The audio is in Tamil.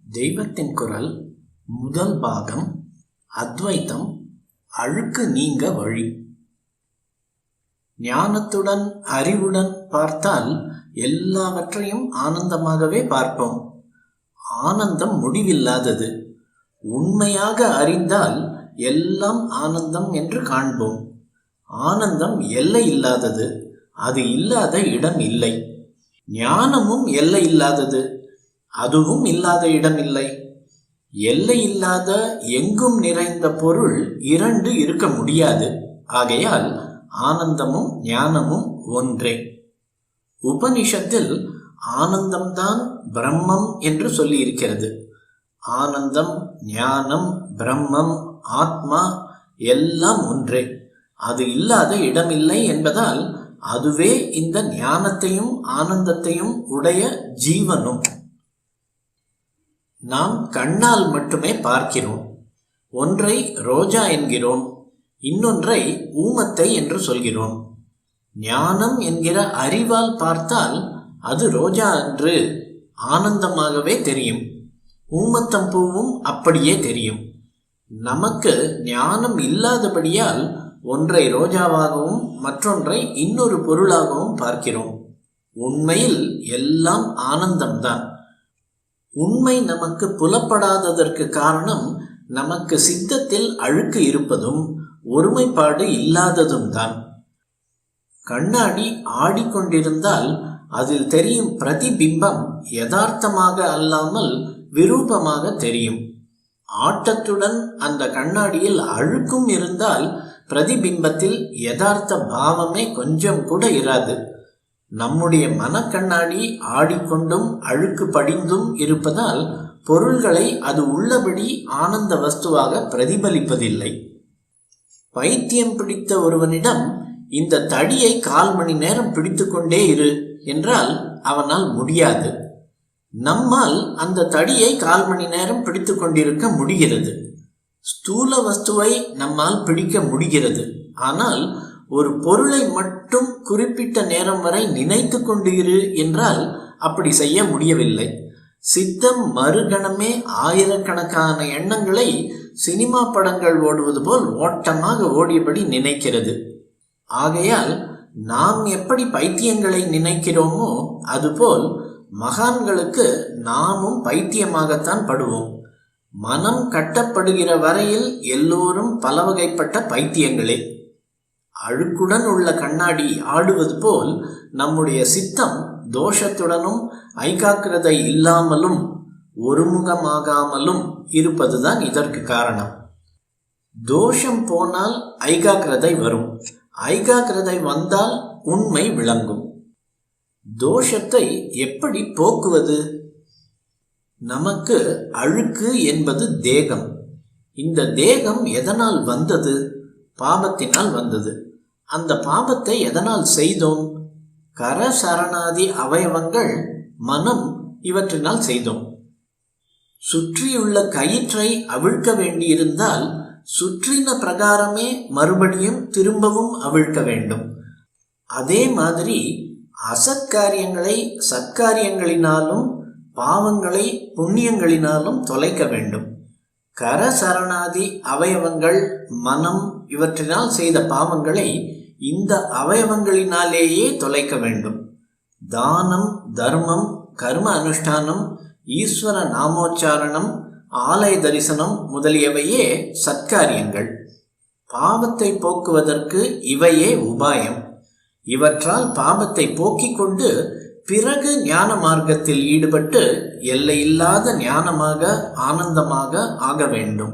தெய்வத்தின் குரல் முதல் பாகம். அத்வைத்தம், அழுக்கு நீங்க வழி. ஞானத்துடன் அறிவுடன் பார்த்தால் எல்லாவற்றையும் ஆனந்தமாகவே பார்ப்போம். ஆனந்தம் முடிவில்லாதது. உண்மையாக அறிந்தால் எல்லாம் ஆனந்தம் என்று காண்போம். ஆனந்தம் எல்லை இல்லாதது. அது இல்லாத இடம் இல்லை. ஞானமும் எல்லை இல்லாதது. அதுவும் இல்லாத இடம் இல்லை. எல்லை இல்லாத எங்கும் நிறைந்த பொருள் இரண்டு இருக்க முடியாது. ஆகையால் ஆனந்தமும் ஞானமும் ஒன்றே. உபனிஷத்தில் ஆனந்தம்தான் பிரம்மம் என்று சொல்லி இருக்கிறது. ஆனந்தம், ஞானம், பிரம்மம், ஆத்மா எல்லாம் ஒன்றே. அது இல்லாத இடமில்லை என்பதால் அதுவே இந்த ஞானத்தையும் ஆனந்தத்தையும் உடைய ஜீவனும். நாம் கண்ணால் மட்டுமே பார்க்கிறோம். ஒன்றை ரோஜா என்கிறோம், இன்னொன்றை ஊமத்தை என்று சொல்கிறோம். ஞானம் என்கிற அறிவால் பார்த்தால் அது ரோஜா என்று ஆனந்தமாகவே தெரியும். ஊமத்தம் பூவும் அப்படியே தெரியும். நமக்கு ஞானம் இல்லாதபடியால் ஒன்றை ரோஜாவாகவும் மற்றொன்றை இன்னொரு பொருளாகவும் பார்க்கிறோம். உண்மையில் எல்லாம் ஆனந்தம்தான். உண்மை நமக்கு புலப்படாததற்கு காரணம் நமக்கு சித்தத்தில் அழுக்கு இருப்பதும் ஒருமைப்பாடு இல்லாததும் தான். கண்ணாடி ஆடிக்கொண்டிருந்தால் அதில் தெரியும் பிரதிபிம்பம் யதார்த்தமாக அல்லாமல் விரூபமாக தெரியும். ஆட்டத்துடன் அந்த கண்ணாடியில் அழுக்கும் இருந்தால் பிரதிபிம்பத்தில் யதார்த்த பாவமே கொஞ்சம் கூட இராது. நம்முடைய மனக்கண்ணாடி ஆடிக்கொண்டும் அழுக்கு படிந்தும் இருப்பதால் பொருள்களை அது உள்ளபடி ஆனந்த வஸ்துவாக பிரதிபலிப்பதில்லை. பைத்தியம் பிடித்த ஒருவனிடம் இந்த தடியை 1/4 மணி நேரம் பிடித்து கொண்டே இரு என்றால் அவனால் முடியாது. நம்மால் அந்த தடியை 1/4 மணி நேரம் பிடித்து கொண்டிருக்க முடிகிறது. ஸ்தூல வஸ்துவை நம்மால் பிடிக்க முடிகிறது. ஆனால் ஒரு பொருளை மட்டும் குறிப்பிட்ட நேரம் வரை நினைத்து கொண்டு இரு என்றால் அப்படி செய்ய முடியவில்லை. சித்தம் மறுகணமே ஆயிரக்கணக்கான எண்ணங்களை சினிமா படங்கள் ஓடுவது போல் ஓட்டமாக ஓடியபடி நினைக்கிறது. ஆகையால் நாம் எப்படி பைத்தியங்களை நினைக்கிறோமோ அதுபோல் மகான்களுக்கு நாமும் பைத்தியமாகத்தான் படுவோம். மனம் கட்டப்படுகிற வரையில் எல்லோரும் பல வகைப்பட்ட பைத்தியங்களே. அழுக்குடன் உள்ள கண்ணாடி ஆடுவது போல் நம்முடைய சித்தம் தோஷத்துடனும் ஐகாக்கிரதை இல்லாமலும் ஒருமுகமாகாமலும் இருப்பதுதான் இதற்கு காரணம். தோஷம் போனால் ஐகாக்கிரதை வரும். ஐகாக்கிரதை வந்தால் உண்மை விளங்கும். தோஷத்தை எப்படி போக்குவது? நமக்கு அழுக்கு என்பது தேகம். இந்த தேகம் எதனால் வந்தது? பாபத்தினால் வந்தது. அந்த பாபத்தை எதனால் செய்தோம்? கரசரணாதி அவயவங்கள், மனம் இவற்றினால் செய்தோம். சுற்றியுள்ள கயிற்றை அவிழ்க்க வேண்டியிருந்தால் சுற்றின பிரகாரமே மறுபடியும் திரும்பவும் அவிழ்க்க வேண்டும். அதே மாதிரி அசத்காரியங்களை சத்காரியங்களினாலும் பாவங்களை புண்ணியங்களினாலும் தொலைக்க வேண்டும். கரசரணாதி அவயவங்கள், மனம் இவற்றினால் செய்த பாவங்களை இந்த அவயவங்களினாலேயே தொலைக்க வேண்டும். தானம், தர்மம், கர்ம அனுஷ்டானம், ஈஸ்வர நாமோச்சாரணம், ஆலய தரிசனம் முதலியவையே சத்காரியங்கள். பாவத்தை போக்குவதற்கு இவையே உபாயம். இவற்றால் பாவத்தை போக்கிக் கொண்டு பிறகு ஞான மார்க்கத்தில் ஈடுபட்டு எல்லையில்லாத ஞானமாக ஆனந்தமாக ஆக வேண்டும்.